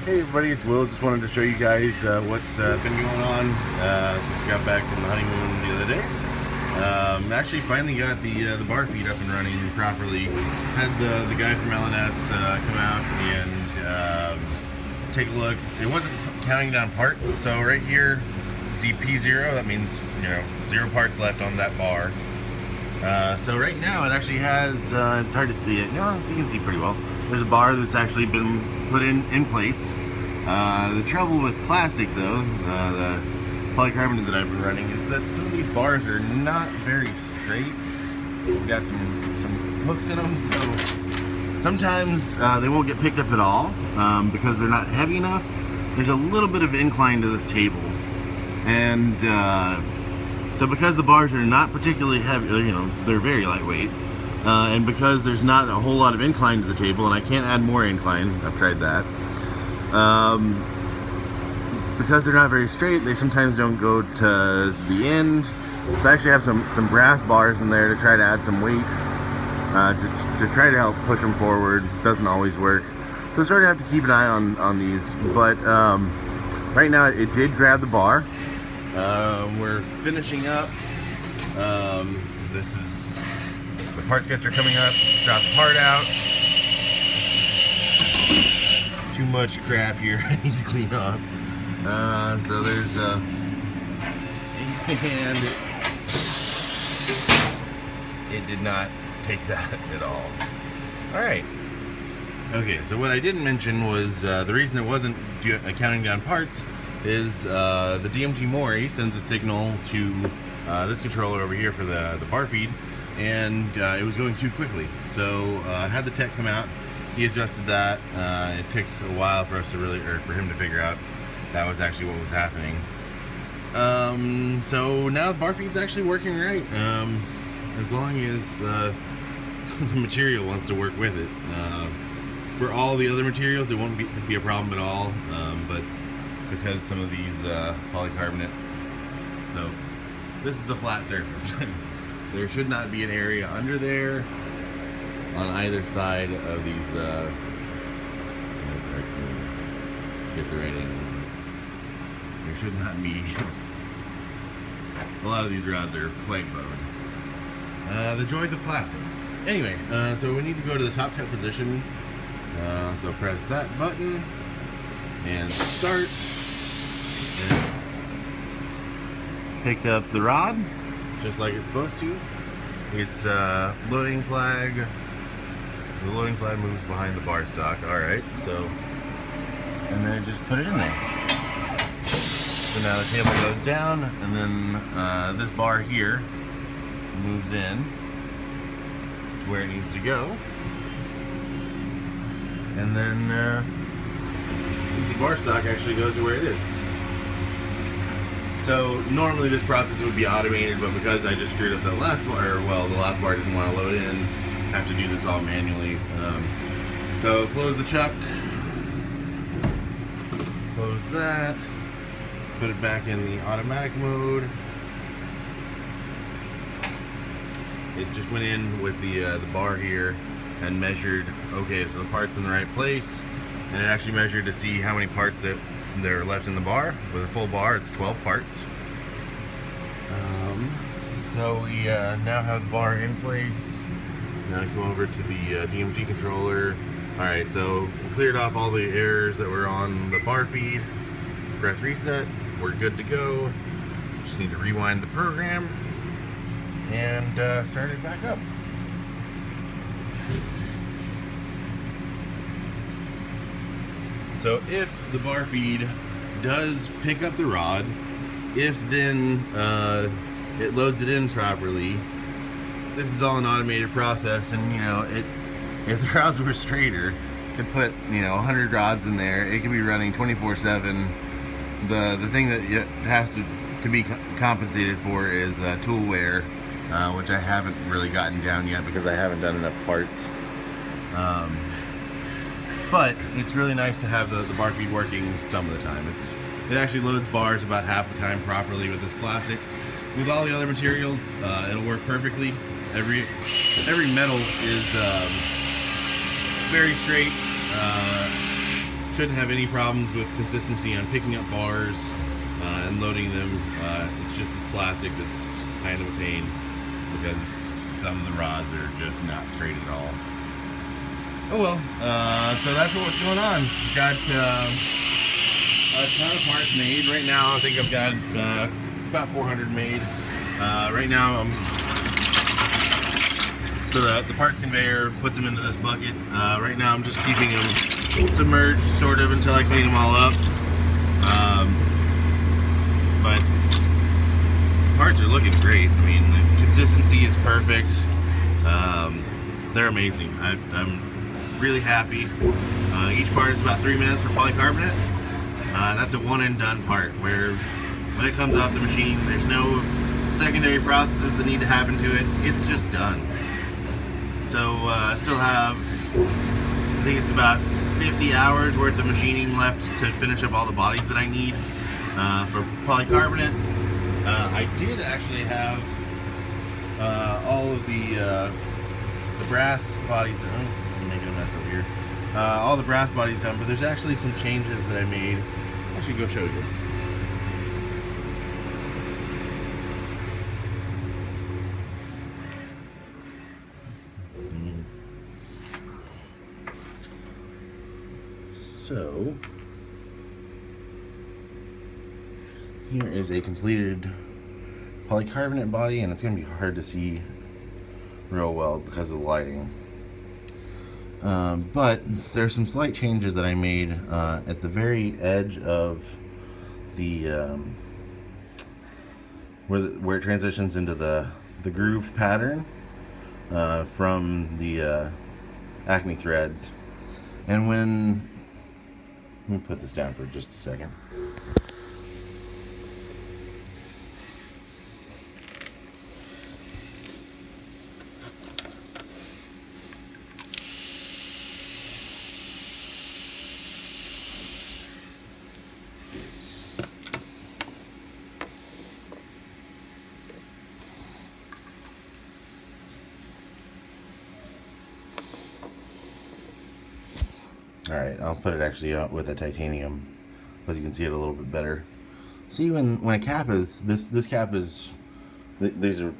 Hey everybody, it's Will. Just wanted to show you guys what's been going on since we got back from the honeymoon the other day. Actually finally got the bar feed up and running properly. Had the guy from LNS come out and take a look. It wasn't counting down parts, so right here, see P0, that means 0 parts left on that bar. So right now it actually has, it's hard to see it, you can see pretty well. There's a bar that's actually been put in place. The trouble with plastic though, the polycarbonate that I've been running, is that some of these bars are not very straight. We've got some hooks in them, so sometimes they won't get picked up at all because they're not heavy enough. There's a little bit of incline to this table, and so because the bars are not particularly heavy, they're very lightweight, and because there's not a whole lot of incline to the table, and I can't add more incline, I've tried that, because they're not very straight, they sometimes don't go to the end. So I actually have some brass bars in there to try to add some weight, to try to help push them forward. Doesn't always work, so I sort of have to keep an eye on these, but right now it did grab the bar. We're finishing up. This is the part sketcher coming up. Drop the part out. Too much crap here I need to clean off. So there's and it did not take that at all. Alright. Okay, so what I didn't mention was the reason it wasn't counting down parts is the DMG Mori sends a signal to this controller over here for the bar feed, and it was going too quickly. So I had the tech come out. He adjusted that. It took a while for us to for him to figure out that was actually what was happening. So now the bar feed's actually working right, as long as the material wants to work with it. For all the other materials, it won't be a problem at all, but because some of these polycarbonate, so this is a flat surface. There should not be an area under there on either side of these. It's hard to get the right angle. There should not be. A lot of these rods are quite bowed. The joys of plastic. Anyway, so we need to go to the top cut position. So press that button and start. And picked up the rod just like it's supposed to. It's loading flag. The loading flag moves behind the bar stock. Alright, so, and then just put it in there. So now the table goes down, and then this bar here moves in to where it needs to go. And then the bar stock actually goes to where it is. So normally this process would be automated, but because I just screwed up that last bar, the last bar didn't want to load in, have to do this all manually. So close the chuck, close that, put it back in the automatic mode. It just went in with the bar here and measured, okay, so the part's in the right place, and it actually measured to see how many parts that are left in the bar. With a full bar, it's 12 parts. So we now have the bar in place. Now I come over to the DMG controller. Alright, so we cleared off all the errors that were on the bar feed. Press reset, we're good to go. Just need to rewind the program and start it back up. So if the bar feed does pick up the rod, if then it loads it in properly, this is all an automated process, and if the rods were straighter, could put 100 rods in there, it could be running 24/7. The thing that it has to be compensated for is tool wear, which I haven't really gotten down yet because I haven't done enough parts. But it's really nice to have the bar feed working some of the time. It actually loads bars about half the time properly with this plastic. With all the other materials, it'll work perfectly. Every metal is very straight. shouldn't have any problems with consistency on picking up bars and loading them. It's just this plastic that's kind of a pain because some of the rods are just not straight at all. Oh well, so that's what's going on. Got a ton of parts made. Right now I think I've got about 400 made. Right now so the parts conveyor puts them into this bucket. Right now I'm just keeping them submerged sort of until I clean them all up. But parts are looking great. I mean, the consistency is perfect. They're amazing. I'm really happy. Each part is about 3 minutes for polycarbonate. That's a one and done part where when it comes off the machine, there's no secondary processes that need to happen to it. It's just done. So I still have, I think it's about 50 hours worth of machining left to finish up all the bodies that I need for polycarbonate. I did actually have all of the brass bodies done. Oh, I'm making a mess over here. All the brass bodies done, but there's actually some changes that I made. I should go show you. So here is a completed polycarbonate body, and it's going to be hard to see real well because of the lighting. But there's some slight changes that I made at the very edge of the where it transitions into the groove pattern from the Acme threads. And when, let me put this down for just a second. Alright, I'll put it actually with a titanium because you can see it a little bit better. See, when a cap is, this cap is, these are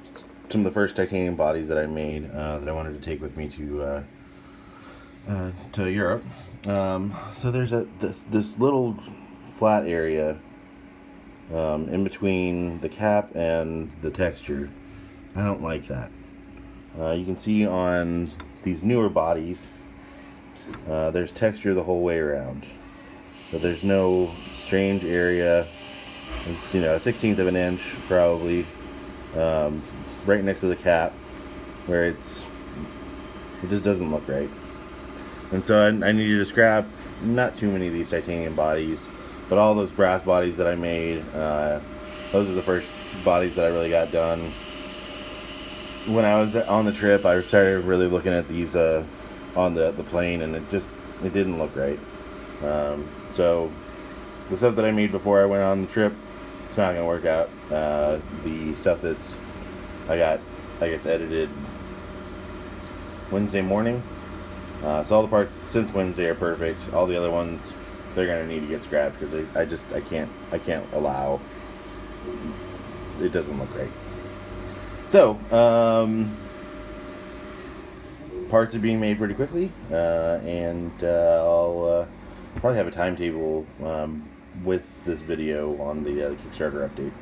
some of the first titanium bodies that I made that I wanted to take with me to Europe. So there's this little flat area in between the cap and the texture. I don't like that. You can see on these newer bodies there's texture the whole way around, but there's no strange area. It's, you know, a 1/16 of an inch probably right next to the cap where it just doesn't look right. And so I needed to scrap not too many of these titanium bodies, but all those brass bodies that I made, those are the first bodies that I really got done. When I was on the trip, I started really looking at these on the plane, and it didn't look right. So the stuff that I made before I went on the trip, it's not gonna work out. The stuff I guess edited Wednesday morning. So all the parts since Wednesday are perfect. All the other ones, they're gonna need to get scrapped because I can't allow, it doesn't look right. So parts are being made pretty quickly, and I'll probably have a timetable with this video on the Kickstarter update.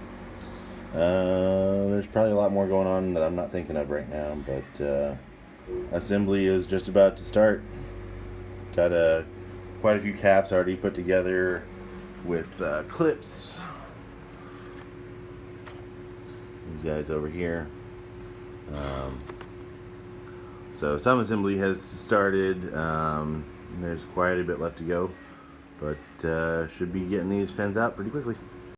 There's probably a lot more going on that I'm not thinking of right now, but assembly is just about to start. Got quite a few caps already put together with clips. These guys over here. So some assembly has started. There's quite a bit left to go, but should be getting these pens out pretty quickly.